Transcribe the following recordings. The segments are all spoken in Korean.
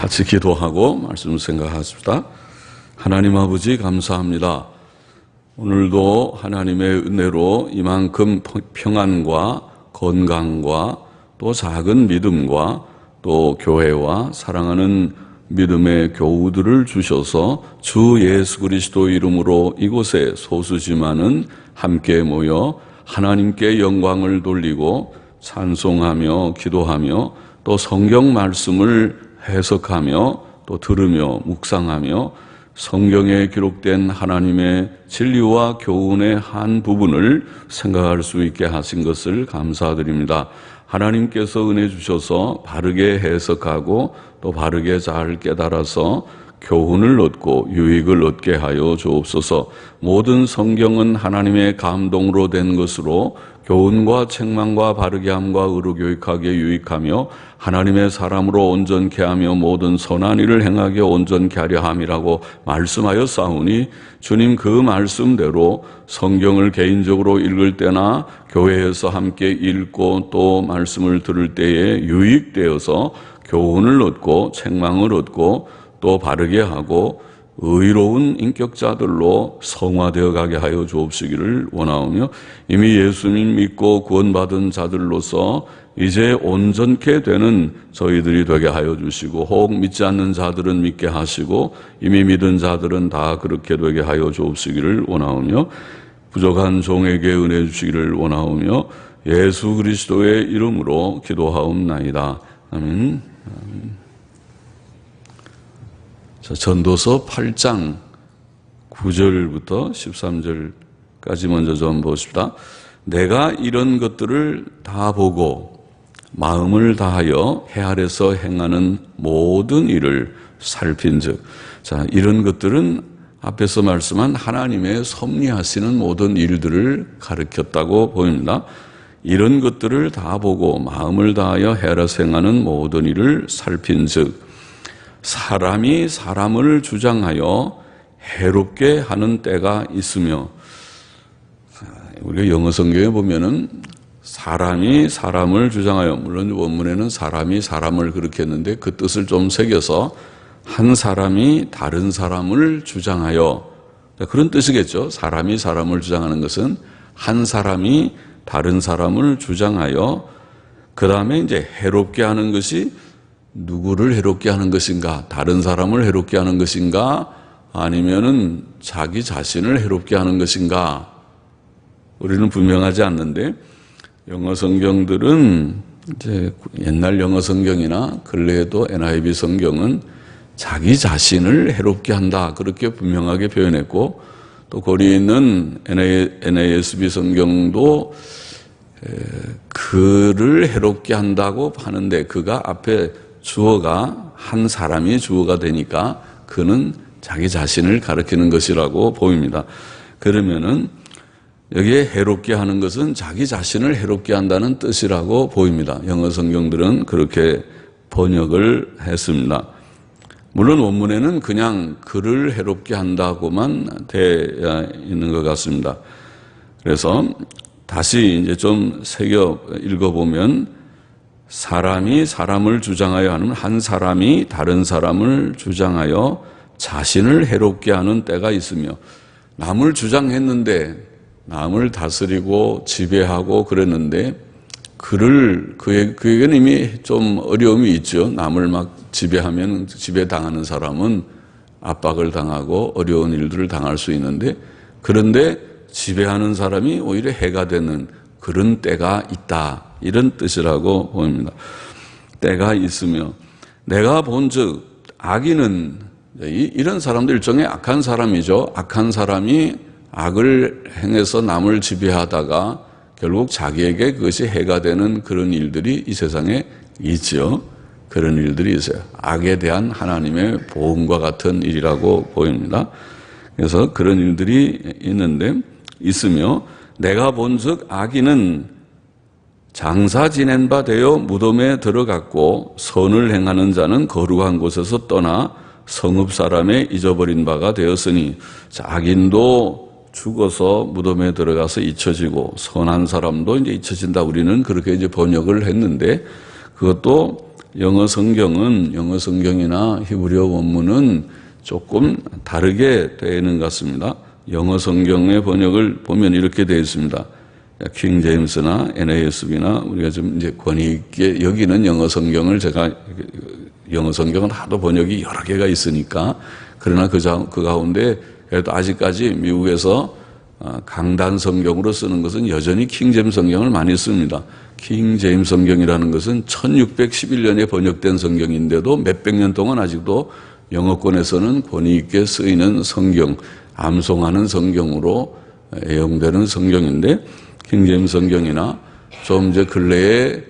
같이 기도하고 말씀 생각하십시다. 하나님 아버지 감사합니다. 오늘도 하나님의 은혜로 이만큼 평안과 건강과 또 작은 믿음과 또 교회와 사랑하는 믿음의 교우들을 주셔서 주 예수 그리스도 이름으로 이곳에 소수지만은 함께 모여 하나님께 영광을 돌리고 찬송하며 기도하며 또 성경 말씀을 해석하며 또 들으며 묵상하며 성경에 기록된 하나님의 진리와 교훈의 한 부분을 생각할 수 있게 하신 것을 감사드립니다. 하나님께서 은혜 주셔서 바르게 해석하고 또 바르게 잘 깨달아서 교훈을 얻고 유익을 얻게 하여 주옵소서. 모든 성경은 하나님의 감동으로 된 것으로 교훈과 책망과 바르게 함과 의로 교육하게 유익하며 하나님의 사람으로 온전케 하며 모든 선한 일을 행하게 온전케 하려 함이라고 말씀하여 싸우니 주님 그 말씀대로 성경을 개인적으로 읽을 때나 교회에서 함께 읽고 또 말씀을 들을 때에 유익되어서 교훈을 얻고 책망을 얻고 또 바르게 하고 의로운 인격자들로 성화되어 가게 하여 주옵시기를 원하오며 이미 예수님 믿고 구원받은 자들로서 이제 온전케 되는 저희들이 되게 하여 주시고 혹 믿지 않는 자들은 믿게 하시고 이미 믿은 자들은 다 그렇게 되게 하여 주옵시기를 원하오며 부족한 종에게 은혜 주시기를 원하오며 예수 그리스도의 이름으로 기도하옵나이다. 아멘. 자, 전도서 8장 9절부터 13절까지 먼저 좀 보십시다. 내가 이런 것들을 다 보고 마음을 다하여 해 아래서 행하는 모든 일을 살핀즉, 자, 이런 것들은 앞에서 말씀한 하나님의 섭리하시는 모든 일들을 가르쳤다고 보입니다. 이런 것들을 다 보고 마음을 다하여 해 아래서 행하는 모든 일을 살핀즉 사람이 사람을 주장하여 해롭게 하는 때가 있으며, 우리가 영어 성경에 보면은 사람이 사람을 주장하여, 물론 원문에는 사람이 사람을 그렇게 했는데 그 뜻을 좀 새겨서 한 사람이 다른 사람을 주장하여, 그런 뜻이겠죠. 사람이 사람을 주장하는 것은 한 사람이 다른 사람을 주장하여, 그 다음에 이제 해롭게 하는 것이 누구를 해롭게 하는 것인가? 다른 사람을 해롭게 하는 것인가? 아니면은 자기 자신을 해롭게 하는 것인가? 우리는 분명하지 않는데, 영어 성경들은 이제 옛날 영어 성경이나 근래에도 NIV 성경은 자기 자신을 해롭게 한다, 그렇게 분명하게 표현했고, 또 거기 있는 NASB 성경도 그를 해롭게 한다고 하는데, 그가 앞에 주어가 한 사람이 주어가 되니까 그는 자기 자신을 가리키는 것이라고 보입니다. 그러면은 여기에 해롭게 하는 것은 자기 자신을 해롭게 한다는 뜻이라고 보입니다. 영어 성경들은 그렇게 번역을 했습니다. 물론 원문에는 그냥 그를 해롭게 한다고만 되어 있는 것 같습니다. 그래서 다시 이제 좀 새겨 읽어보면, 사람이 사람을 주장하여 하는 한 사람이 다른 사람을 주장하여 자신을 해롭게 하는 때가 있으며, 남을 주장했는데 남을 다스리고 지배하고 그랬는데 그에게는 이미 좀 어려움이 있죠. 남을 막 지배하면 지배당하는 사람은 압박을 당하고 어려운 일들을 당할 수 있는데, 그런데 지배하는 사람이 오히려 해가 되는 그런 때가 있다, 이런 뜻이라고 보입니다. 때가 있으며, 내가 본즉 악인은, 이런 사람들 일종의 악한 사람이죠. 악한 사람이 악을 행해서 남을 지배하다가 결국 자기에게 그것이 해가 되는 그런 일들이 이 세상에 있죠. 그런 일들이 있어요. 악에 대한 하나님의 보응과 같은 일이라고 보입니다. 그래서 그런 일들이 있으며, 내가 본즉 악인은 장사 지낸 바 되어 무덤에 들어갔고 선을 행하는 자는 거룩한 곳에서 떠나 성읍 사람의 잊어버린 바가 되었으니, 악인도 죽어서 무덤에 들어가서 잊혀지고 선한 사람도 이제 잊혀진다. 우리는 그렇게 이제 번역을 했는데, 그것도 영어 성경이나 히브리어 원문은 조금 다르게 되어 있는 것 같습니다. 영어 성경의 번역을 보면 이렇게 되어 있습니다. 킹 제임스나 NASB나 우리가 좀 이제 권위 있게 여기는 영어 성경을 영어 성경은 하도 번역이 여러 개가 있으니까, 그러나 그 가운데 그래도 아직까지 미국에서 강단 성경으로 쓰는 것은 여전히 킹 제임스 성경을 많이 씁니다. 킹 제임스 성경이라는 것은 1611년에 번역된 성경인데도 몇백 년 동안 아직도 영어권에서는 권위 있게 쓰이는 성경, 암송하는 성경으로 애용되는 성경인데, 킹 제임스 성경이나 좀 이제 근래에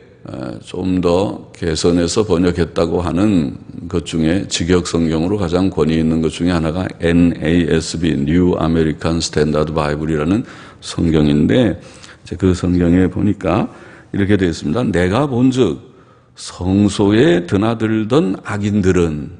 좀 더 개선해서 번역했다고 하는 것 중에 직역 성경으로 가장 권위 있는 것 중에 하나가 NASB, New American Standard Bible이라는 성경인데, 그 성경에 보니까 이렇게 되어 있습니다. 내가 본즉 성소에 드나들던 악인들은,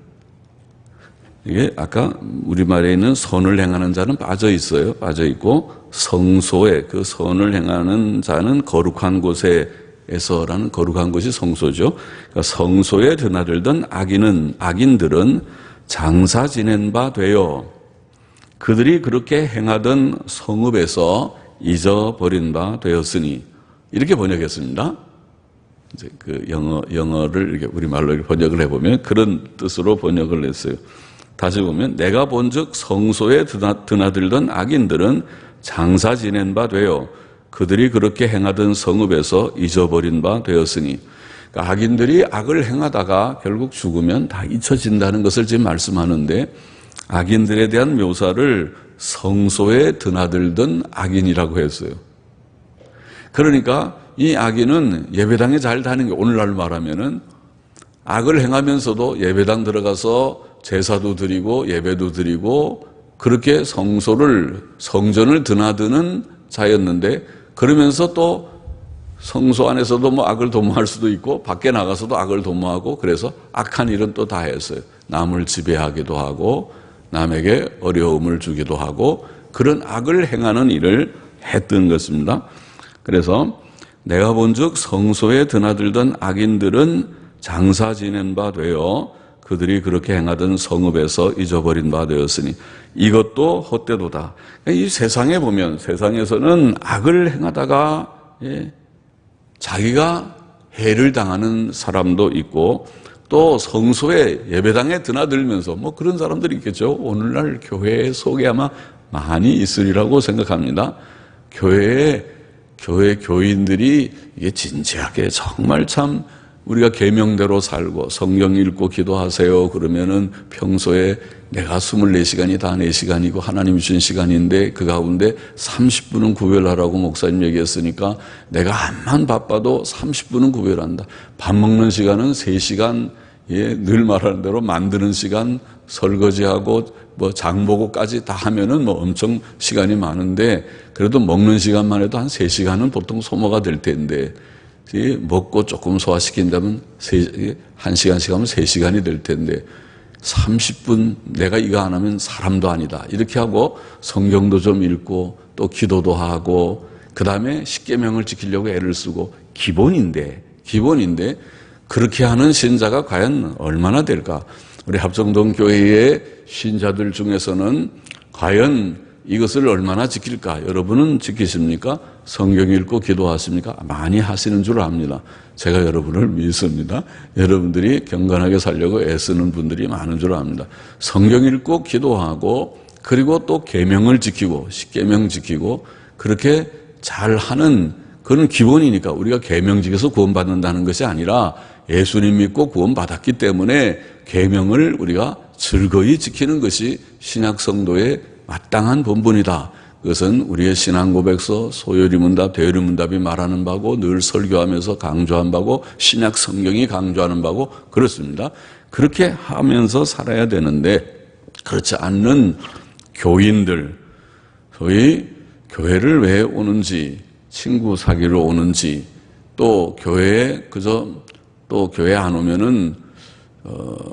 이게 아까 우리말에 있는 선을 행하는 자는 빠져 있어요. 빠져 있고, 성소에, 그 선을 행하는 자는 거룩한 곳에서라는 거룩한 곳이 성소죠. 그러니까 성소에 드나들던 악인들은 장사 지낸 바 되어 그들이 그렇게 행하던 성읍에서 잊어버린 바 되었으니, 이렇게 번역했습니다. 이제 그 영어를 이렇게 우리말로 번역을 해보면 그런 뜻으로 번역을 했어요. 다시 보면 내가 본즉 성소에 드나들던 악인들은 장사 지낸 바 되어 그들이 그렇게 행하던 성읍에서 잊어버린 바 되었으니, 그러니까 악인들이 악을 행하다가 결국 죽으면 다 잊혀진다는 것을 지금 말씀하는데, 악인들에 대한 묘사를 성소에 드나들던 악인이라고 했어요. 그러니까 이 악인은 예배당에 잘 다니는 게, 오늘날 말하면은 악을 행하면서도 예배당 들어가서 제사도 드리고 예배도 드리고 그렇게 성전을 드나드는 자였는데, 그러면서 또 성소 안에서도 뭐 악을 도모할 수도 있고 밖에 나가서도 악을 도모하고, 그래서 악한 일은 또 다 했어요. 남을 지배하기도 하고 남에게 어려움을 주기도 하고 그런 악을 행하는 일을 했던 것입니다. 그래서 내가 본즉 성소에 드나들던 악인들은 장사 지낸 바 되어 그들이 그렇게 행하던 성읍에서 잊어버린 바 되었으니 이것도 헛되도다. 이 세상에 보면, 세상에서는 악을 행하다가 자기가 해를 당하는 사람도 있고, 또 성소에 예배당에 드나들면서 뭐 그런 사람들이 있겠죠. 오늘날 교회 속에 아마 많이 있으리라고 생각합니다. 교회 교인들이 이게 진지하게 정말 참 우리가 계명대로 살고 성경 읽고 기도하세요 그러면은 평소에 내가 24시간이 다 4시간이고 하나님 주신 시간인데 그 가운데 30분은 구별하라고 목사님 얘기했으니까 내가 암만 바빠도 30분은 구별한다. 밥 먹는 시간은 3시간, 늘 말하는 대로 만드는 시간, 설거지하고 뭐 장보고까지 다 하면은 뭐 엄청 시간이 많은데, 그래도 먹는 시간만 해도 한 3시간은 보통 소모가 될 텐데, 먹고 조금 소화시킨다면 1시간씩 하면 3시간이 될 텐데 30분 내가 이거 안 하면 사람도 아니다. 이렇게 하고 성경도 좀 읽고 또 기도도 하고 그 다음에 십계명을 지키려고 애를 쓰고 기본인데 그렇게 하는 신자가 과연 얼마나 될까? 우리 합정동 교회의 신자들 중에서는 과연 이것을 얼마나 지킬까? 여러분은 지키십니까? 성경 읽고 기도하십니까? 많이 하시는 줄 압니다. 제가 여러분을 믿습니다. 여러분들이 경건하게 살려고 애쓰는 분들이 많은 줄 압니다. 성경 읽고 기도하고 그리고 또 계명을 지키고 십계명 지키고 그렇게 잘하는 그런 기본이니까, 우리가 계명 지켜서 구원받는다는 것이 아니라 예수님 믿고 구원받았기 때문에 계명을 우리가 즐거이 지키는 것이 신약 성도의 마땅한 본분이다. 그것은 우리의 신앙 고백서 소요리문답, 대요리문답이 말하는 바고 늘 설교하면서 강조한 바고 신약 성경이 강조하는 바고 그렇습니다. 그렇게 하면서 살아야 되는데 그렇지 않는 교인들, 소위 교회를 왜 오는지, 친구 사귀러 오는지, 또 교회에 또 교회 안 오면은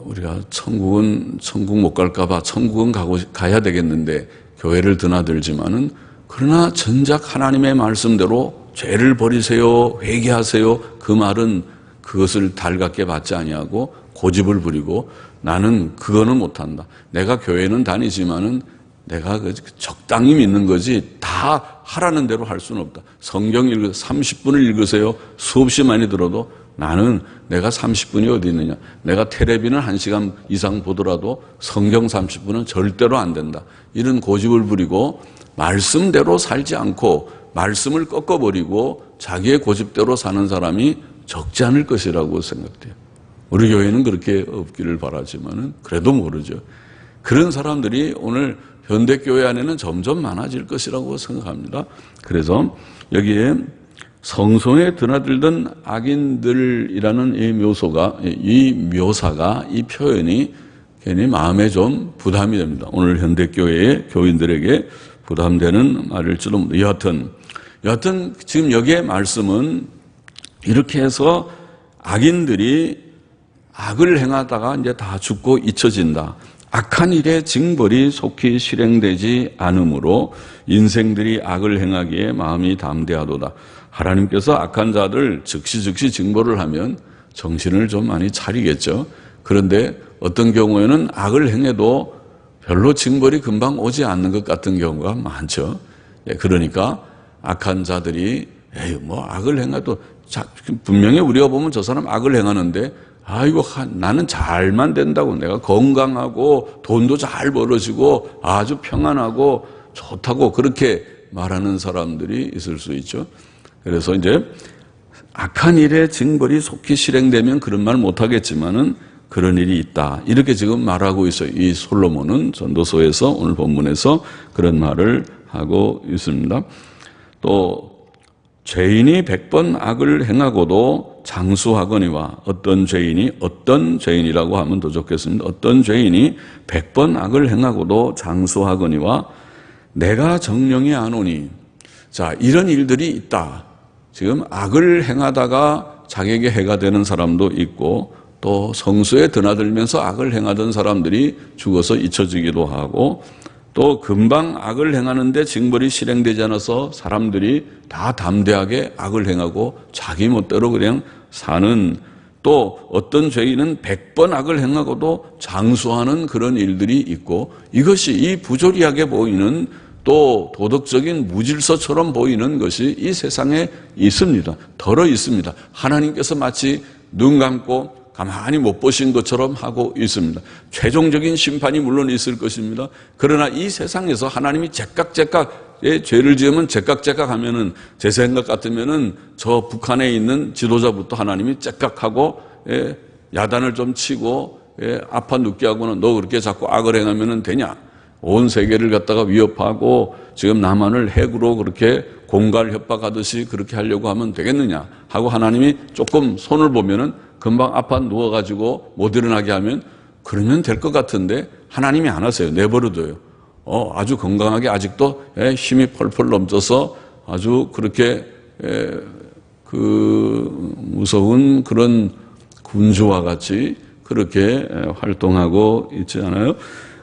우리가 천국 못 갈까봐 천국은 가야 되겠는데 교회를 드나들지만은, 그러나 정작 하나님의 말씀대로 죄를 버리세요, 회개하세요, 그 말은 그것을 달갑게 받지 아니하고 고집을 부리고 나는 그거는 못한다. 내가 교회는 다니지만은 내가 적당히 믿는 거지 다 하라는 대로 할 수는 없다. 성경 30분을 읽으세요. 수없이 많이 들어도 나는 내가 30분이 어디 있느냐. 내가 텔레비는 1시간 이상 보더라도 성경 30분은 절대로 안 된다. 이런 고집을 부리고 말씀대로 살지 않고 말씀을 꺾어버리고 자기의 고집대로 사는 사람이 적지 않을 것이라고 생각돼요. 우리 교회는 그렇게 없기를 바라지만은 그래도 모르죠. 그런 사람들이 오늘 현대교회 안에는 점점 많아질 것이라고 생각합니다. 그래서 여기에 성소에 드나들던 악인들이라는 이 묘사가, 이 표현이 괜히 마음에 좀 부담이 됩니다. 오늘 현대교회의 교인들에게 부담되는 말일지도 모릅니다. 여하튼 지금 여기에 말씀은 이렇게 해서 악인들이 악을 행하다가 이제 다 죽고 잊혀진다. 악한 일의 징벌이 속히 실행되지 않으므로 인생들이 악을 행하기에 마음이 담대하도다. 하나님께서 악한 자들 즉시 징벌을 하면 정신을 좀 많이 차리겠죠. 그런데 어떤 경우에는 악을 행해도 별로 징벌이 금방 오지 않는 것 같은 경우가 많죠. 그러니까 악한 자들이 악을 행해도 분명히 우리가 보면 저 사람 악을 행하는데 아이고 나는 잘만 된다고 내가 건강하고 돈도 잘 벌어지고 아주 평안하고 좋다고 그렇게 말하는 사람들이 있을 수 있죠. 그래서 이제 악한 일의 징벌이 속히 실행되면 그런 말 못하겠지만은 그런 일이 있다. 이렇게 지금 말하고 있어요. 이 솔로몬은 전도서에서 오늘 본문에서 그런 말을 하고 있습니다. 또 죄인이 100번 악을 행하고도 장수하거니와 어떤 죄인이라고 하면 더 좋겠습니다. 어떤 죄인이 100번 악을 행하고도 장수하거니와 내가 정령이 아노니. 자, 이런 일들이 있다. 지금 악을 행하다가 자기에게 해가 되는 사람도 있고 또 성소에 드나들면서 악을 행하던 사람들이 죽어서 잊혀지기도 하고 또 금방 악을 행하는데 징벌이 실행되지 않아서 사람들이 다 담대하게 악을 행하고 자기 멋대로 그냥 사는, 또 어떤 죄인은 100번 악을 행하고도 장수하는 그런 일들이 있고, 이것이 이 부조리하게 보이는 또 도덕적인 무질서처럼 보이는 것이 이 세상에 있습니다. 덜어 있습니다. 하나님께서 마치 눈 감고 가만히 못 보신 것처럼 하고 있습니다. 최종적인 심판이 물론 있을 것입니다. 그러나 이 세상에서 하나님이 제깍제깍의 죄를 지으면 제깍제깍 하면은, 제 생각 같으면은 저 북한에 있는 지도자부터 하나님이 제깍하고 야단을 좀 치고 아파 눕게 하고는 너 그렇게 자꾸 악을 행하면은 되냐? 온 세계를 갖다가 위협하고 지금 남한을 핵으로 그렇게 공갈 협박하듯이 그렇게 하려고 하면 되겠느냐 하고 하나님이 조금 손을 보면은 금방 아파 누워가지고 못 일어나게 하면 그러면 될 것 같은데 하나님이 안 하세요. 내버려둬요. 아주 건강하게 아직도 힘이 펄펄 넘쳐서 아주 그렇게 그 무서운 그런 군주와 같이 그렇게 활동하고 있지 않아요?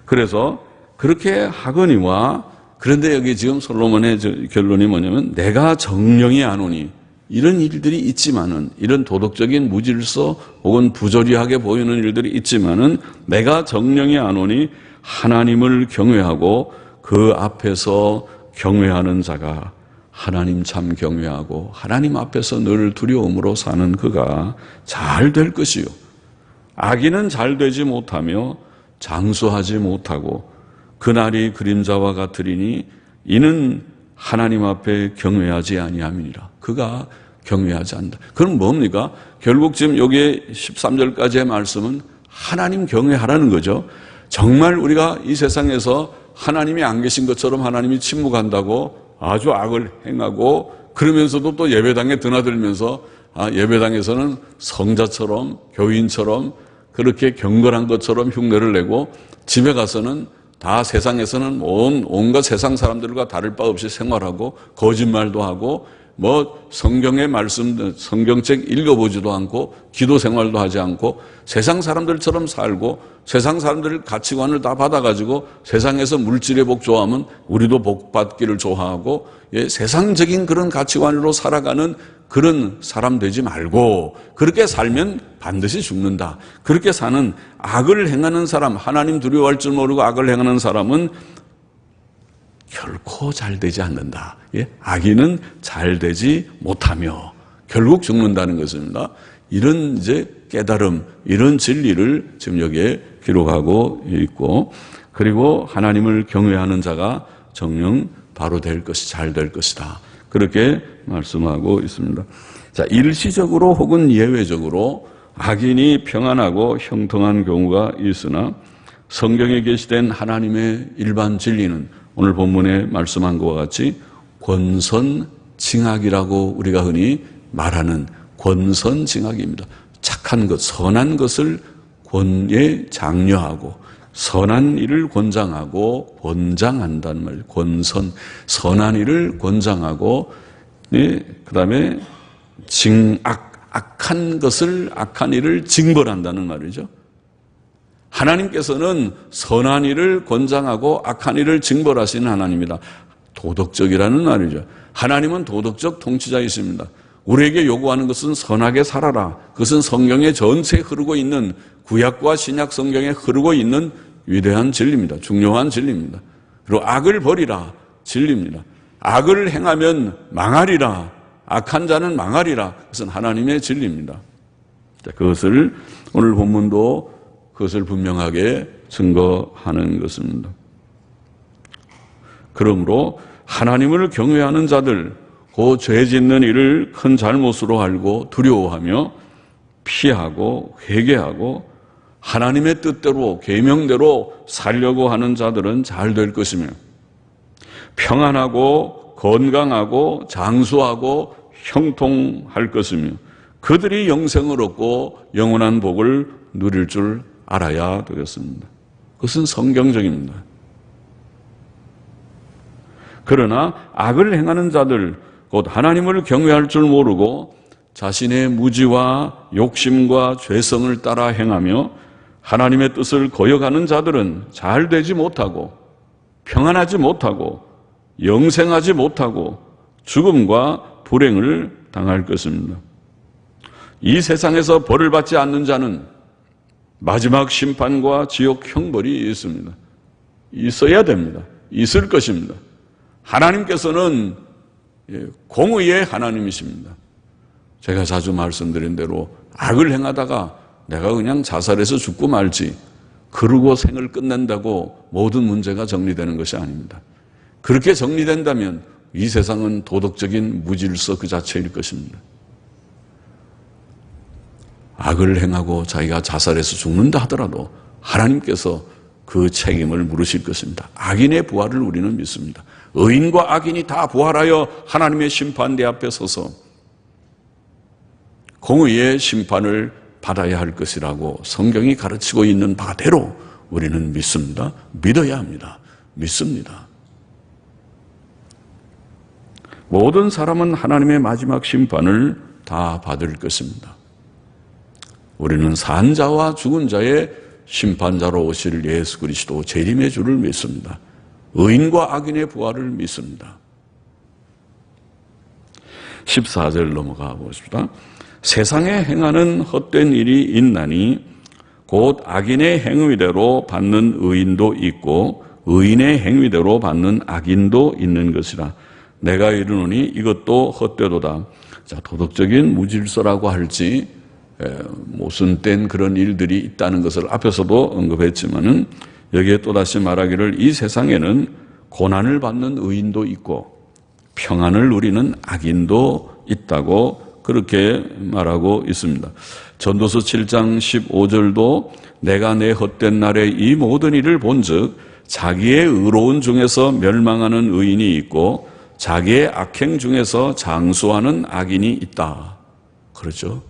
그래서 그렇게 하거니와, 그런데 여기 지금 솔로몬의 결론이 뭐냐면 내가 정령이 아노니, 이런 일들이 있지만은, 이런 도덕적인 무질서 혹은 부조리하게 보이는 일들이 있지만은 내가 정령이 아노니 하나님을 경외하고 그 앞에서 경외하는 자가, 하나님 참 경외하고 하나님 앞에서 늘 두려움으로 사는 그가 잘 될 것이요, 악인은 잘 되지 못하며 장수하지 못하고 그날이 그림자와 같으리니 이는 하나님 앞에 경외하지 아니함이니라. 그가 경외하지 않는다. 그럼 뭡니까? 결국 지금 여기에 13절까지의 말씀은 하나님 경외하라는 거죠. 정말 우리가 이 세상에서 하나님이 안 계신 것처럼 하나님이 침묵한다고 아주 악을 행하고, 그러면서도 또 예배당에 드나들면서 예배당에서는 성자처럼 교인처럼 그렇게 경건한 것처럼 흉내를 내고, 집에 가서는 다 세상에서는 온갖 세상 사람들과 다를 바 없이 생활하고 거짓말도 하고 성경의 말씀, 성경책 읽어보지도 않고 기도 생활도 하지 않고 세상 사람들처럼 살고 세상 사람들 가치관을 다 받아가지고 세상에서 물질의 복 좋아하면 우리도 복 받기를 좋아하고 세상적인 그런 가치관으로 살아가는 그런 사람 되지 말고 그렇게 살면 반드시 죽는다. 그렇게 사는 악을 행하는 사람, 하나님 두려워할 줄 모르고 악을 행하는 사람은 결코 잘 되지 않는다. 악인은 잘 되지 못하며 결국 죽는다는 것입니다. 이런 이제 깨달음, 이런 진리를 지금 여기에 기록하고 있고, 그리고 하나님을 경외하는 자가 정녕 바로 될 것이 잘 될 것이다. 그렇게 말씀하고 있습니다. 자, 일시적으로 혹은 예외적으로 악인이 평안하고 형통한 경우가 있으나 성경에 게시된 하나님의 일반 진리는 오늘 본문에 말씀한 것과 같이 권선징악이라고 우리가 흔히 말하는 권선징악입니다. 착한 것, 선한 것을 권에 장려하고 선한 일을 권장하고 권장한다는 말이에요. 권선, 선한 일을 권장하고 그다음에 악한 것을, 악한 일을 징벌한다는 말이죠. 하나님께서는 선한 일을 권장하고 악한 일을 징벌하시는 하나님이다. 도덕적이라는 말이죠. 하나님은 도덕적 통치자이십니다. 우리에게 요구하는 것은 선하게 살아라. 그것은 성경에 전체에 흐르고 있는, 구약과 신약 성경에 흐르고 있는 위대한 진리입니다. 중요한 진리입니다. 그리고 악을 버리라. 진리입니다. 악을 행하면 망하리라. 악한 자는 망하리라. 그것은 하나님의 진리입니다. 그것을 오늘 본문도 그것을 분명하게 증거하는 것입니다. 그러므로 하나님을 경외하는 자들, 그 죄 짓는 일을 큰 잘못으로 알고 두려워하며 피하고 회개하고 하나님의 뜻대로 계명대로 살려고 하는 자들은 잘 될 것이며 평안하고 건강하고 장수하고 형통할 것이며 그들이 영생을 얻고 영원한 복을 누릴 줄 알아야 되겠습니다. 그것은 성경적입니다. 그러나 악을 행하는 자들, 곧 하나님을 경외할 줄 모르고 자신의 무지와 욕심과 죄성을 따라 행하며 하나님의 뜻을 거역하는 자들은 잘 되지 못하고 평안하지 못하고 영생하지 못하고 죽음과 불행을 당할 것입니다. 이 세상에서 벌을 받지 않는 자는 마지막 심판과 지옥 형벌이 있습니다. 있어야 됩니다. 있을 것입니다. 하나님께서는 공의의 하나님이십니다. 제가 자주 말씀드린 대로 악을 행하다가 내가 그냥 자살해서 죽고 말지 그러고 생을 끝낸다고 모든 문제가 정리되는 것이 아닙니다. 그렇게 정리된다면 이 세상은 도덕적인 무질서 그 자체일 것입니다. 악을 행하고 자기가 자살해서 죽는다 하더라도 하나님께서 그 책임을 물으실 것입니다. 악인의 부활을 우리는 믿습니다. 의인과 악인이 다 부활하여 하나님의 심판대 앞에 서서 공의의 심판을 받아야 할 것이라고 성경이 가르치고 있는 바대로 우리는 믿습니다. 믿어야 합니다. 믿습니다. 모든 사람은 하나님의 마지막 심판을 다 받을 것입니다. 우리는 산 자와 죽은 자의 심판자로 오실 예수 그리스도 재림의 주를 믿습니다. 의인과 악인의 부활을 믿습니다. 14절 넘어가 보십시다. 세상에 행하는 헛된 일이 있나니 곧 악인의 행위대로 받는 의인도 있고 의인의 행위대로 받는 악인도 있는 것이라. 내가 이르노니 이것도 헛되도다. 자, 도덕적인 무질서라고 할지 모순된 그런 일들이 있다는 것을 앞에서도 언급했지만은 여기에 또다시 말하기를 이 세상에는 고난을 받는 의인도 있고 평안을 누리는 악인도 있다고 그렇게 말하고 있습니다. 전도서 7장 15절도 내가 내 헛된 날에 이 모든 일을 본즉 자기의 의로운 중에서 멸망하는 의인이 있고 자기의 악행 중에서 장수하는 악인이 있다. 그렇죠?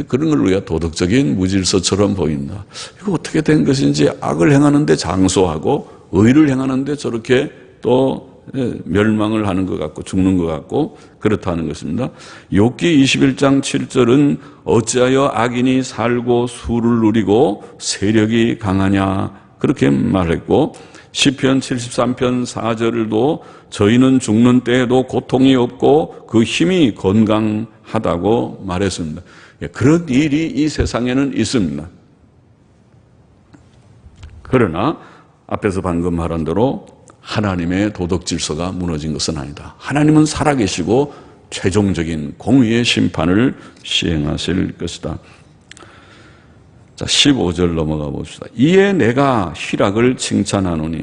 그런 걸 우리가 도덕적인 무질서처럼 보인다. 이거 어떻게 된 것인지 악을 행하는데 장수하고 의를 행하는데 저렇게 또 멸망을 하는 것 같고 죽는 것 같고 그렇다는 것입니다. 욥기 21장 7절은 어찌하여 악인이 살고 수를 누리고 세력이 강하냐 그렇게 말했고, 시편 73편 4절도 저희는 죽는 때에도 고통이 없고 그 힘이 건강하다고 말했습니다. 그런 일이 이 세상에는 있습니다. 그러나 앞에서 방금 말한 대로 하나님의 도덕 질서가 무너진 것은 아니다. 하나님은 살아계시고 최종적인 공의의 심판을 시행하실 것이다. 자, 15절 넘어가 봅시다. 이에 내가 희락을 칭찬하노니.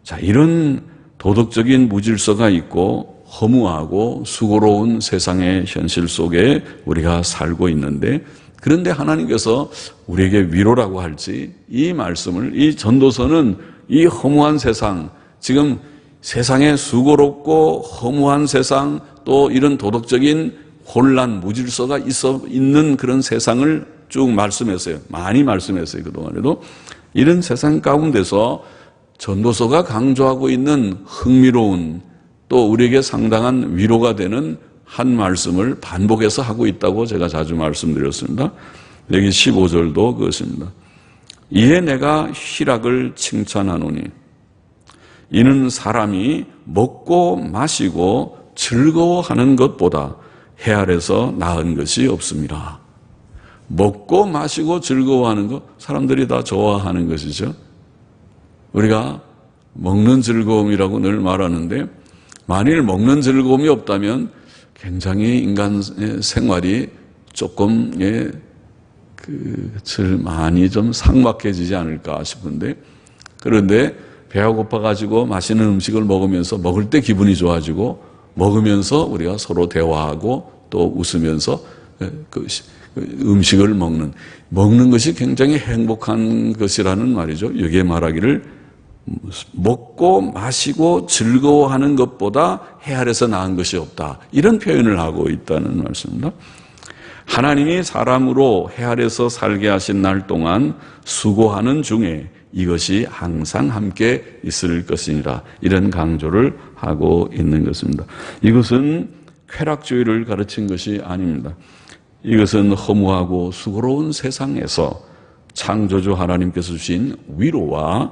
자, 이런 도덕적인 무질서가 있고 허무하고 수고로운 세상의 현실 속에 우리가 살고 있는데, 그런데 하나님께서 우리에게 위로라고 할지 이 말씀을, 이 전도서는 이 허무한 세상, 지금 세상에 수고롭고 허무한 세상, 또 이런 도덕적인 혼란, 무질서가 있는 그런 세상을 쭉 말씀했어요. 많이 말씀했어요. 그동안에도. 이런 세상 가운데서 전도서가 강조하고 있는 흥미로운, 또 우리에게 상당한 위로가 되는 한 말씀을 반복해서 하고 있다고 제가 자주 말씀드렸습니다. 여기 15절도 그것입니다. 이에 내가 희락을 칭찬하노니 이는 사람이 먹고 마시고 즐거워하는 것보다 해 아래서 나은 것이 없습니다. 먹고 마시고 즐거워하는 것, 사람들이 다 좋아하는 것이죠. 우리가 먹는 즐거움이라고 늘 말하는데, 만일 먹는 즐거움이 없다면 굉장히 인간 생활이 조금 많이 좀 삭막해지지 않을까 싶은데, 그런데 배가 고파가지고 맛있는 음식을 먹으면서 먹을 때 기분이 좋아지고, 먹으면서 우리가 서로 대화하고 또 웃으면서 음식을 먹는 것이 굉장히 행복한 것이라는 말이죠. 여기에 말하기를 먹고 마시고 즐거워하는 것보다 해 아래서 나은 것이 없다, 이런 표현을 하고 있다는 말씀입니다. 하나님이 사람으로 해 아래서 살게 하신 날 동안 수고하는 중에 이것이 항상 함께 있을 것이니라, 이런 강조를 하고 있는 것입니다. 이것은 쾌락주의를 가르친 것이 아닙니다. 이것은 허무하고 수고로운 세상에서 창조주 하나님께서 주신 위로와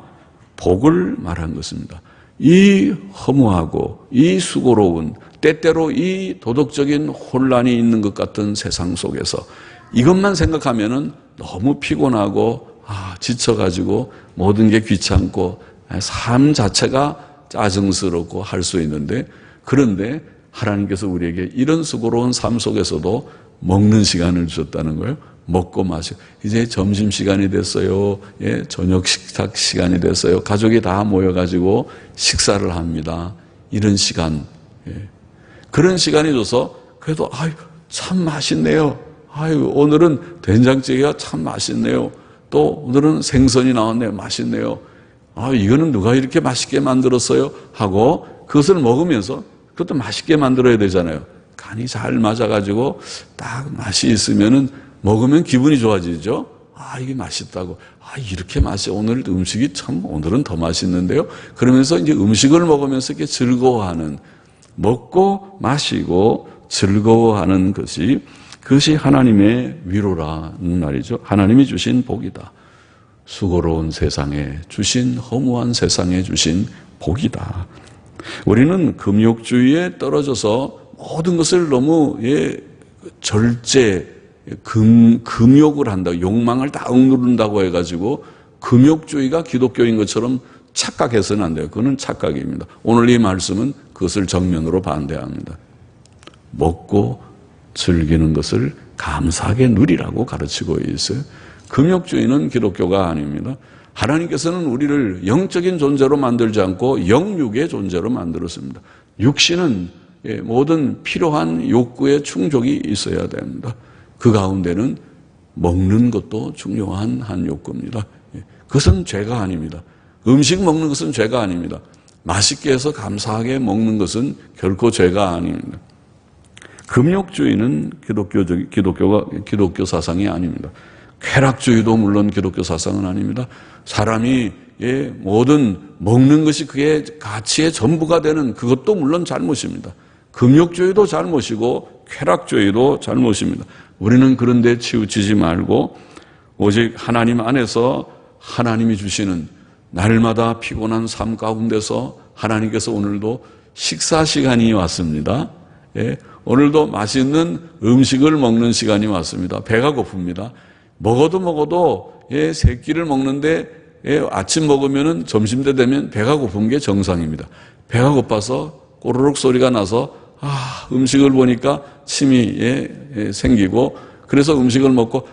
복을 말한 것입니다. 이 허무하고 이 수고로운, 때때로 이 도덕적인 혼란이 있는 것 같은 세상 속에서 이것만 생각하면은 너무 피곤하고 지쳐가지고 모든 게 귀찮고 삶 자체가 짜증스럽고 할 수 있는데, 그런데 하나님께서 우리에게 이런 수고로운 삶 속에서도 먹는 시간을 주셨다는 거예요. 먹고 마시고, 이제 점심시간이 됐어요. 저녁 식탁 시간이 됐어요. 가족이 다 모여가지고 식사를 합니다. 이런 시간, 그런 시간이 줘서 그래도 참 맛있네요. 오늘은 된장찌개가 참 맛있네요. 또 오늘은 생선이 나왔네요. 맛있네요. 이거는 누가 이렇게 맛있게 만들었어요? 하고 그것을 먹으면서, 그것도 맛있게 만들어야 되잖아요. 간이 잘 맞아가지고 딱 맛이 있으면은 먹으면 기분이 좋아지죠. 이게 맛있다고. 이렇게 오늘 음식이 참 오늘은 더 맛있는데요. 그러면서 이제 음식을 먹으면서 이렇게 즐거워하는, 먹고 마시고 즐거워하는 그것이 하나님의 위로라는 말이죠. 하나님이 주신 복이다. 수고로운 세상에 주신, 허무한 세상에 주신 복이다. 우리는 금욕주의에 떨어져서 모든 것을 너무 절제, 금욕을 한다고, 욕망을 다 억누른다고 해가지고 금욕주의가 기독교인 것처럼 착각해서는 안 돼요. 그건 착각입니다. 오늘 이 말씀은 그것을 정면으로 반대합니다. 먹고 즐기는 것을 감사하게 누리라고 가르치고 있어요. 금욕주의는 기독교가 아닙니다. 하나님께서는 우리를 영적인 존재로 만들지 않고 영육의 존재로 만들었습니다. 육신은 모든 필요한 욕구의 충족이 있어야 됩니다. 그 가운데는 먹는 것도 중요한 한 욕구입니다. 그것은 죄가 아닙니다. 음식 먹는 것은 죄가 아닙니다. 맛있게 해서 감사하게 먹는 것은 결코 죄가 아닙니다. 금욕주의는 기독교 사상이 아닙니다. 쾌락주의도 물론 기독교 사상은 아닙니다. 사람이 모든 먹는 것이 그의 가치의 전부가 되는 그것도 물론 잘못입니다. 금욕주의도 잘못이고 쾌락주의도 잘못입니다. 우리는 그런 데 치우치지 말고 오직 하나님 안에서 하나님이 주시는 날마다 피곤한 삶 가운데서 하나님께서 오늘도 식사 시간이 왔습니다. 오늘도 맛있는 음식을 먹는 시간이 왔습니다. 배가 고픕니다. 먹어도 세 끼를 먹는데 아침 먹으면 점심때 되면 배가 고픈 게 정상입니다. 배가 고파서 꼬르륵 소리가 나서 음식을 보니까 침이 생기고 그래서 음식을 먹고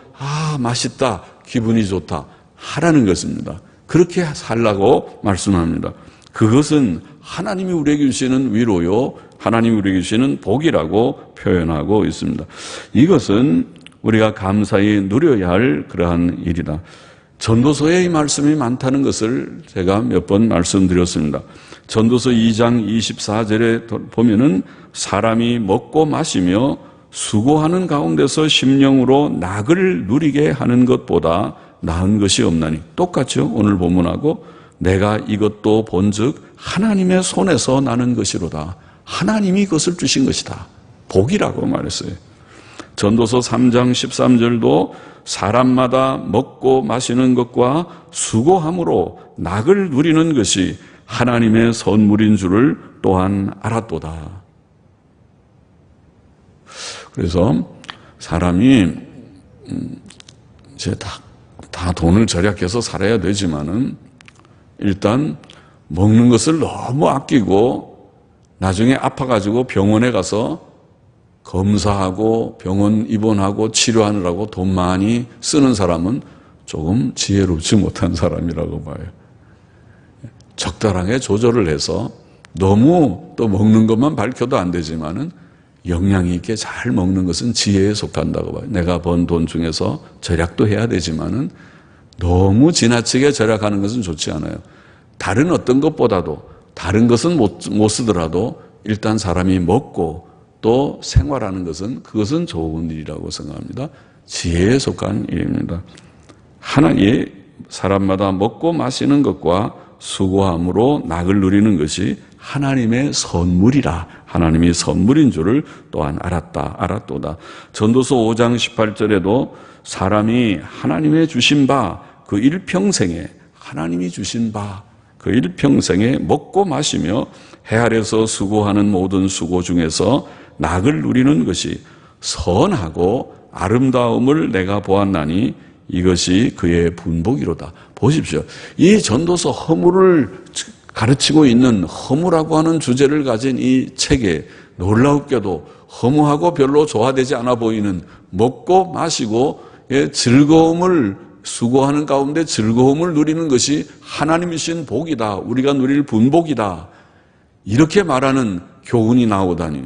맛있다, 기분이 좋다 하라는 것입니다. 그렇게 살라고 말씀합니다. 그것은 하나님이 우리에게 주시는 위로요, 하나님이 우리에게 주시는 복이라고 표현하고 있습니다. 이것은 우리가 감사히 누려야 할 그러한 일이다. 전도서에 이 말씀이 많다는 것을 제가 몇 번 말씀드렸습니다. 전도서 2장 24절에 보면은 사람이 먹고 마시며 수고하는 가운데서 심령으로 낙을 누리게 하는 것보다 나은 것이 없나니, 똑같죠. 오늘 본문하고 내가 이것도 본즉 하나님의 손에서 나는 것이로다. 하나님이 그것을 주신 것이다. 복이라고 말했어요. 전도서 3장 13절도 사람마다 먹고 마시는 것과 수고함으로 낙을 누리는 것이 하나님의 선물인 줄을 또한 알았도다. 그래서 사람이 이제 다 돈을 절약해서 살아야 되지만은 일단 먹는 것을 너무 아끼고 나중에 아파가지고 병원에 가서 검사하고 병원 입원하고 치료하느라고 돈 많이 쓰는 사람은 조금 지혜롭지 못한 사람이라고 봐요. 적당하게 조절을 해서 너무 또 먹는 것만 밝혀도 안 되지만은 영양 있게 잘 먹는 것은 지혜에 속한다고 봐요. 내가 번 돈 중에서 절약도 해야 되지만은 너무 지나치게 절약하는 것은 좋지 않아요. 다른 어떤 것보다도 다른 것은 못 쓰더라도 일단 사람이 먹고 또 생활하는 것은 그것은 좋은 일이라고 생각합니다. 지혜에 속한 일입니다. 하나님 사람마다 먹고 마시는 것과 수고함으로 낙을 누리는 것이 하나님의 선물이라, 하나님이 선물인 줄을 또한 알았도다. 전도서 5장 18절에도 사람이 하나님의 주신 바 그 일평생에, 하나님이 주신 바 그 일평생에 먹고 마시며 해 아래서 수고하는 모든 수고 중에서 낙을 누리는 것이 선하고 아름다움을 내가 보았나니 이것이 그의 분복이로다. 보십시오. 이 전도서 허물을 가르치고 있는 허무라고 하는 주제를 가진 이 책에 놀랍게도 허무하고 별로 좋아되지 않아 보이는 먹고 마시고 즐거움을 수고하는 가운데 즐거움을 누리는 것이 하나님이신 복이다. 우리가 누릴 분복이다. 이렇게 말하는 교훈이 나오다니.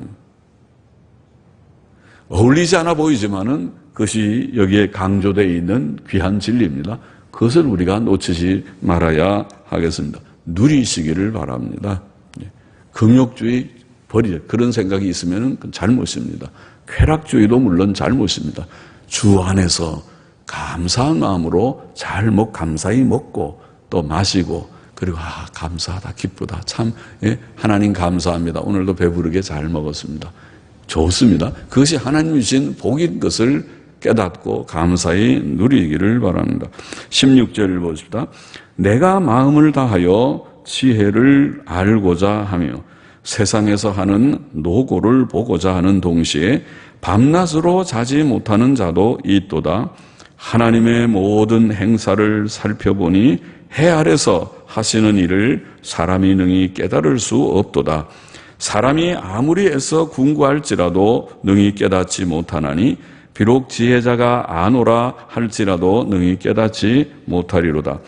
어울리지 않아 보이지만은 그것이 여기에 강조되어 있는 귀한 진리입니다. 그것을 우리가 놓치지 말아야 하겠습니다. 누리시기를 바랍니다. 금욕주의 버리자. 그런 생각이 있으면 잘못입니다. 쾌락주의도 물론 잘못입니다. 주 안에서 감사한 마음으로 감사히 먹고 또 마시고 그리고 감사하다, 기쁘다. 참 하나님 감사합니다. 오늘도 배부르게 잘 먹었습니다. 좋습니다. 그것이 하나님이 주신 복인 것을 깨닫고 감사히 누리기를 바랍니다. 16절을 보십시다. 내가 마음을 다하여 지혜를 알고자 하며 세상에서 하는 노고를 보고자 하는 동시에 밤낮으로 자지 못하는 자도 있도다. 하나님의 모든 행사를 살펴보니 해 아래서 하시는 일을 사람이 능히 깨달을 수 없도다. 사람이 아무리 애써 궁구할지라도 능히 깨닫지 못하나니 비록 지혜자가 아노라 할지라도 능히 깨닫지 못하리로다.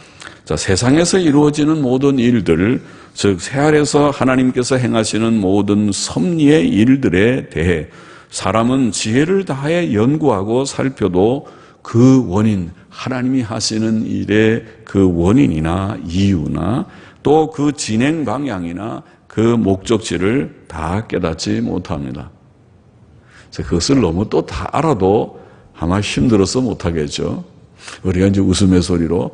자, 세상에서 이루어지는 모든 일들, 즉 새 아래서 하나님께서 행하시는 모든 섭리의 일들에 대해 사람은 지혜를 다해 연구하고 살펴도 그 원인, 하나님이 하시는 일의 그 원인이나 이유나 또 그 진행 방향이나 그 목적지를 다 깨닫지 못합니다. 그것을 너무 또 다 알아도 아마 힘들어서 못하겠죠. 우리가 이제 웃음의 소리로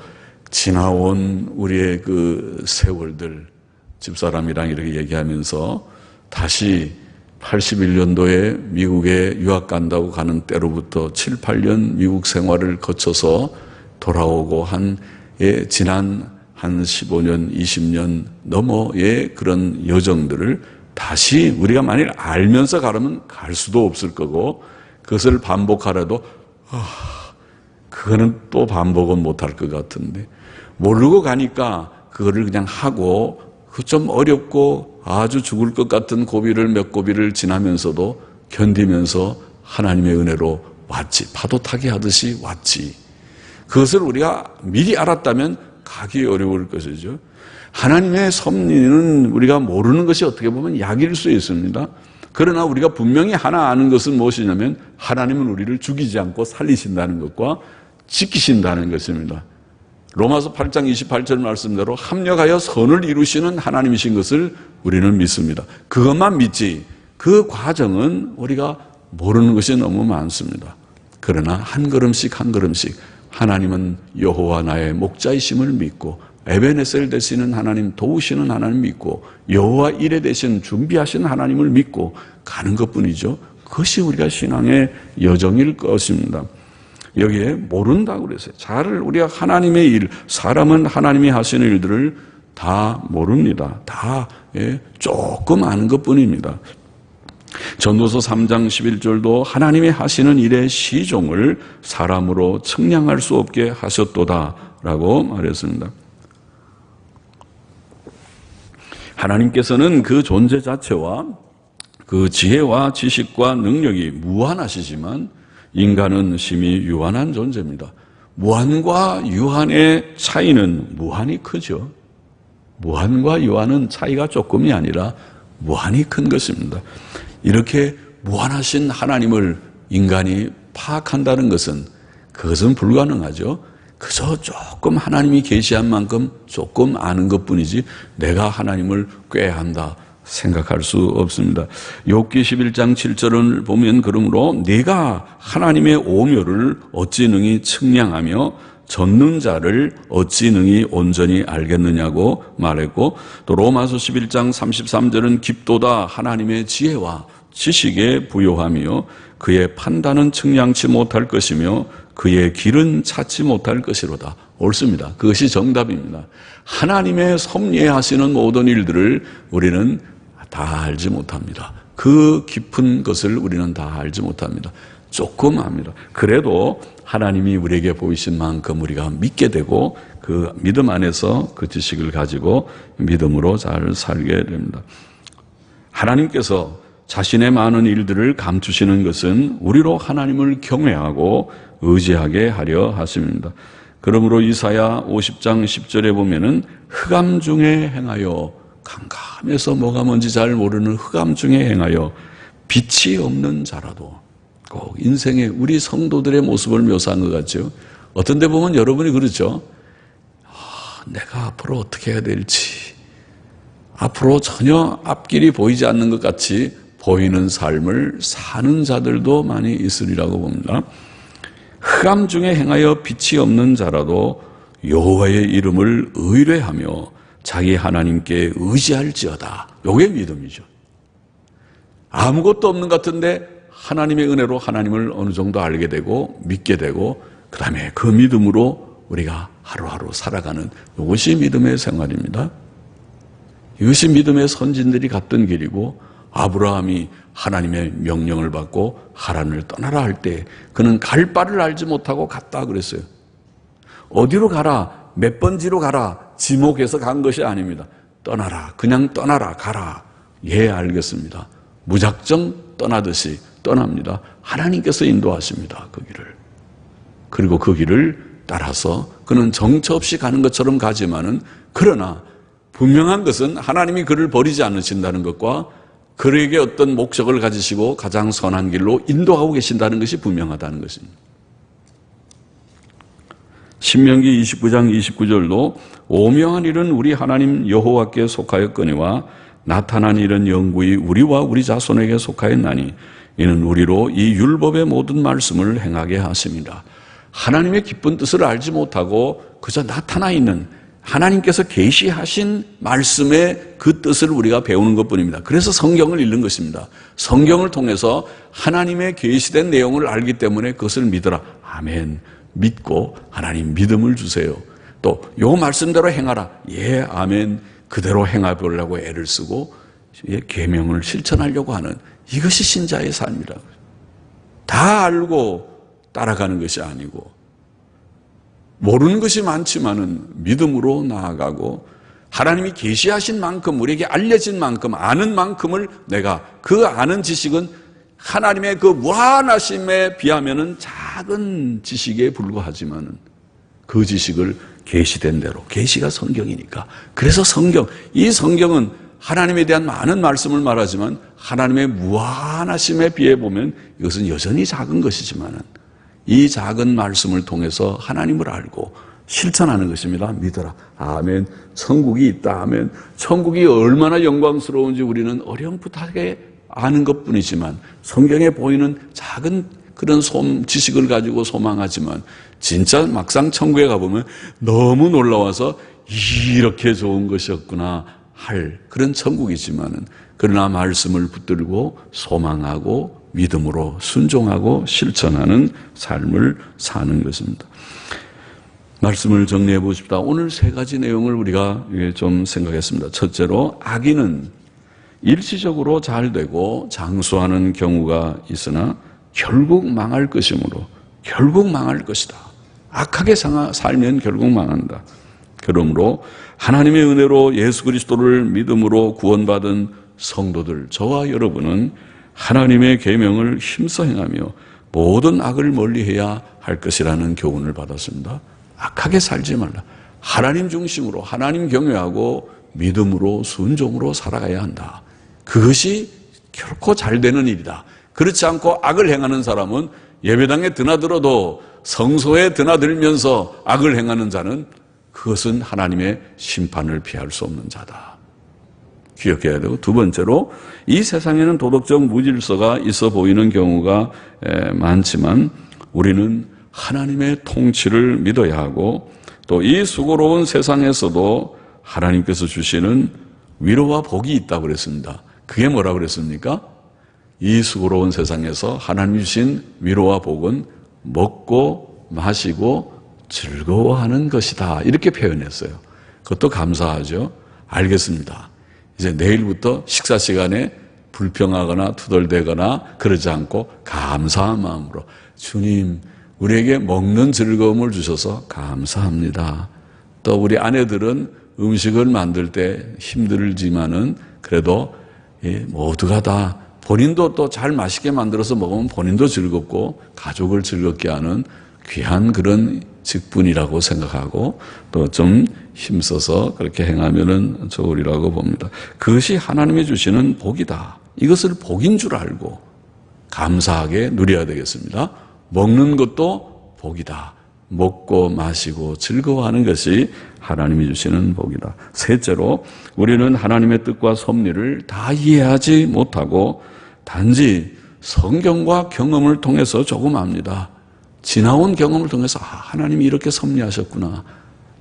지나온 우리의 그 세월들, 집사람이랑 이렇게 얘기하면서 다시 81년도에 미국에 유학 간다고 가는 때로부터 7, 8년 미국 생활을 거쳐서 돌아오고 지난 한 15년, 20년 넘어의 그런 여정들을 다시 우리가 만일 알면서 가려면 갈 수도 없을 거고, 그것을 반복하라도 그거는 또 반복은 못할 것 같은데, 모르고 가니까 그거를 그냥 하고, 그 좀 어렵고 아주 죽을 것 같은 고비를 몇 고비를 지나면서도 견디면서 하나님의 은혜로 왔지. 파도 타기 하듯이 왔지. 그것을 우리가 미리 알았다면 가기 어려울 것이죠. 하나님의 섭리는 우리가 모르는 것이 어떻게 보면 약일 수 있습니다. 그러나 우리가 분명히 하나 아는 것은 무엇이냐면, 하나님은 우리를 죽이지 않고 살리신다는 것과 지키신다는 것입니다. 로마서 8장 28절 말씀대로 합력하여 선을 이루시는 하나님이신 것을 우리는 믿습니다. 그것만 믿지, 그 과정은 우리가 모르는 것이 너무 많습니다. 그러나 한 걸음씩 한 걸음씩 하나님은 여호와 나의 목자이심을 믿고, 에베네셀 되시는 하나님, 도우시는 하나님 믿고, 여호와 일에 대신 준비하신 하나님을 믿고 가는 것뿐이죠. 그것이 우리가 신앙의 여정일 것입니다. 여기에 모른다고 그랬어요. 우리가 하나님의 일, 사람은 하나님이 하시는 일들을 다 모릅니다. 다 조금 아는 것뿐입니다. 전도서 3장 11절도 하나님이 하시는 일의 시종을 사람으로 측량할 수 없게 하셨도다라고 말했습니다. 하나님께서는 그 존재 자체와 그 지혜와 지식과 능력이 무한하시지만 인간은 심히 유한한 존재입니다. 무한과 유한의 차이는 무한히 크죠. 무한과 유한은 차이가 조금이 아니라 무한히 큰 것입니다. 이렇게 무한하신 하나님을 인간이 파악한다는 것은, 그것은 불가능하죠. 그저 조금 하나님이 계시한 만큼 조금 아는 것뿐이지 내가 하나님을 꾀한다 생각할 수 없습니다. 욥기 11장 7절을 보면, 그러므로 네가 하나님의 오묘를 어찌 능히 측량하며 젖는 자를 어찌 능히 온전히 알겠느냐고 말했고, 또 로마서 11장 33절은 깊도다 하나님의 지혜와 지식에 부요하며 그의 판단은 측량치 못할 것이며 그의 길은 찾지 못할 것이로다. 옳습니다. 그것이 정답입니다. 하나님의 섭리에 하시는 모든 일들을 우리는 다 알지 못합니다. 그 깊은 것을 우리는 다 알지 못합니다. 조금 압니다. 그래도 하나님이 우리에게 보이신 만큼 우리가 믿게 되고, 그 믿음 안에서 그 지식을 가지고 믿음으로 잘 살게 됩니다. 하나님께서 자신의 많은 일들을 감추시는 것은 우리로 하나님을 경외하고 의지하게 하려 하십니다. 그러므로 이사야 50장 10절에 보면은 흑암 중에 행하여, 캄캄해서 뭐가 뭔지 잘 모르는 흑암 중에 행하여 빛이 없는 자라도, 꼭 인생의 우리 성도들의 모습을 묘사한 것 같죠. 어떤 데 보면 여러분이 그렇죠. 내가 앞으로 어떻게 해야 될지, 앞으로 전혀 앞길이 보이지 않는 것 같이 보이는 삶을 사는 자들도 많이 있으리라고 봅니다. 흑암 중에 행하여 빛이 없는 자라도 여호와의 이름을 의뢰하며 자기 하나님께 의지할지어다. 요게 믿음이죠. 아무것도 없는 것 같은데 하나님의 은혜로 하나님을 어느 정도 알게 되고 믿게 되고, 그 다음에 그 믿음으로 우리가 하루하루 살아가는, 이것이 믿음의 생활입니다. 이것이 믿음의 선진들이 갔던 길이고, 아브라함이 하나님의 명령을 받고 하란을 떠나라 할 때 그는 갈 바를 알지 못하고 갔다 그랬어요. 어디로 가라, 몇 번지로 가라 지목해서 간 것이 아닙니다. 떠나라, 그냥 떠나라, 가라. 예, 알겠습니다. 무작정 떠나듯이 떠납니다. 하나님께서 인도하십니다, 그 길을. 그리고 그 길을 따라서 그는 정처 없이 가는 것처럼 가지만은, 그러나 분명한 것은 하나님이 그를 버리지 않으신다는 것과 그에게 어떤 목적을 가지시고 가장 선한 길로 인도하고 계신다는 것이 분명하다는 것입니다. 신명기 29장 29절도 오묘한 일은 우리 하나님 여호와께 속하였거니와 나타난 일은 영구히 우리와 우리 자손에게 속하였나니 이는 우리로 이 율법의 모든 말씀을 행하게 하십니다. 하나님의 기쁜 뜻을 알지 못하고 그저 나타나 있는 하나님께서 계시하신 말씀의 그 뜻을 우리가 배우는 것뿐입니다. 그래서 성경을 읽는 것입니다. 성경을 통해서 하나님의 계시된 내용을 알기 때문에 그것을 믿어라. 아멘. 믿고 하나님 믿음을 주세요. 또 요 말씀대로 행하라. 예, 아멘. 그대로 행해 보려고 애를 쓰고 계명을 실천하려고 하는 이것이 신자의 삶이라고요. 다 알고 따라가는 것이 아니고 모르는 것이 많지만은 믿음으로 나아가고 하나님이 계시하신 만큼 우리에게 알려진 만큼 아는 만큼을 내가 그 아는 지식은 하나님의 그 무한하심에 비하면은 작은 지식에 불과하지만은 그 지식을 계시된 대로 계시가 성경이니까 그래서 이 성경은 하나님에 대한 많은 말씀을 말하지만 하나님의 무한하심에 비해 보면 이것은 여전히 작은 것이지만은 이 작은 말씀을 통해서 하나님을 알고 실천하는 것입니다. 믿어라. 아멘. 천국이 있다. 아멘. 천국이 얼마나 영광스러운지 우리는 어렴풋하게 아는 것뿐이지만 성경에 보이는 작은 그런 지식을 가지고 소망하지만 진짜 막상 천국에 가보면 너무 놀라워서 이렇게 좋은 것이었구나 할 그런 천국이지만은 그러나 말씀을 붙들고 소망하고 믿음으로 순종하고 실천하는 삶을 사는 것입니다. 말씀을 정리해 보십시다. 오늘 세 가지 내용을 우리가 좀 생각했습니다. 첫째로 악인은 일시적으로 잘 되고 장수하는 경우가 있으나 결국 망할 것이므로 결국 망할 것이다. 악하게 살면 결국 망한다. 그러므로 하나님의 은혜로 예수 그리스도를 믿음으로 구원받은 성도들, 저와 여러분은 하나님의 계명을 힘써 행하며 모든 악을 멀리해야 할 것이라는 교훈을 받았습니다. 악하게 살지 말라. 하나님 중심으로 하나님 경외하고 믿음으로 순종으로 살아가야 한다. 그것이 결코 잘 되는 일이다. 그렇지 않고 악을 행하는 사람은 예배당에 드나들어도 성소에 드나들면서 악을 행하는 자는 그것은 하나님의 심판을 피할 수 없는 자다. 기억해야 되고, 두 번째로 이 세상에는 도덕적 무질서가 있어 보이는 경우가 많지만 우리는 하나님의 통치를 믿어야 하고 또 이 수고로운 세상에서도 하나님께서 주시는 위로와 복이 있다고 그랬습니다. 그게 뭐라고 그랬습니까? 이 수고로운 세상에서 하나님 주신 위로와 복은 먹고 마시고 즐거워하는 것이다. 이렇게 표현했어요. 그것도 감사하죠. 알겠습니다. 이제 내일부터 식사 시간에 불평하거나 투덜대거나 그러지 않고 감사한 마음으로 주님 우리에게 먹는 즐거움을 주셔서 감사합니다. 또 우리 아내들은 음식을 만들 때 힘들지만은 그래도 모두가 다 본인도 또 잘 맛있게 만들어서 먹으면 본인도 즐겁고 가족을 즐겁게 하는 귀한 그런 직분이라고 생각하고 또 좀 힘써서 그렇게 행하면은 좋으리라고 봅니다. 그것이 하나님이 주시는 복이다. 이것을 복인 줄 알고 감사하게 누려야 되겠습니다. 먹는 것도 복이다. 먹고 마시고 즐거워하는 것이 하나님이 주시는 복이다. 셋째로 우리는 하나님의 뜻과 섭리를 다 이해하지 못하고 단지 성경과 경험을 통해서 조금 압니다. 지나온 경험을 통해서 하나님이 이렇게 섭리하셨구나.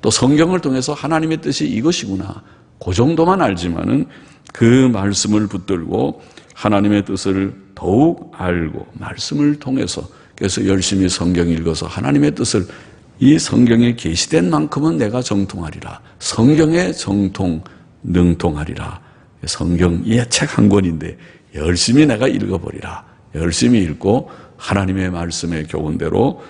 또 성경을 통해서 하나님의 뜻이 이것이구나. 그 정도만 알지만은 그 말씀을 붙들고 하나님의 뜻을 더욱 알고 말씀을 통해서 그래서 열심히 성경 읽어서 하나님의 뜻을 이 성경에 계시된 만큼은 내가 정통하리라. 성경에 능통하리라. 성경 책 한 권인데 열심히 내가 읽어버리라. 열심히 읽고 하나님의 말씀의 교훈대로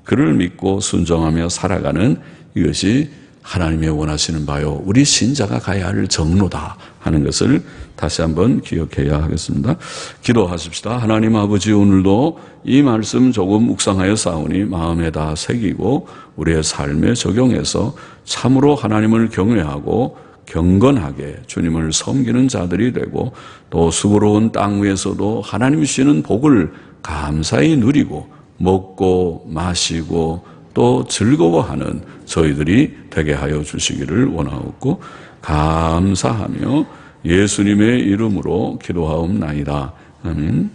그를 믿고 순종하며 살아가는 이것이 하나님의 원하시는 바요 우리 신자가 가야 할 정로다 하는 것을 다시 한번 기억해야 하겠습니다. 기도하십시다. 하나님 아버지, 오늘도 이 말씀 조금 묵상하여 싸우니 마음에다 새기고 우리의 삶에 적용해서 참으로 하나님을 경외하고 경건하게 주님을 섬기는 자들이 되고 또 수고로운 땅 위에서도 하나님 주시는 복을 감사히 누리고 먹고 마시고 또 즐거워하는 저희들이 되게 하여 주시기를 원하옵고 감사하며 예수님의 이름으로 기도하옵나이다. 아멘.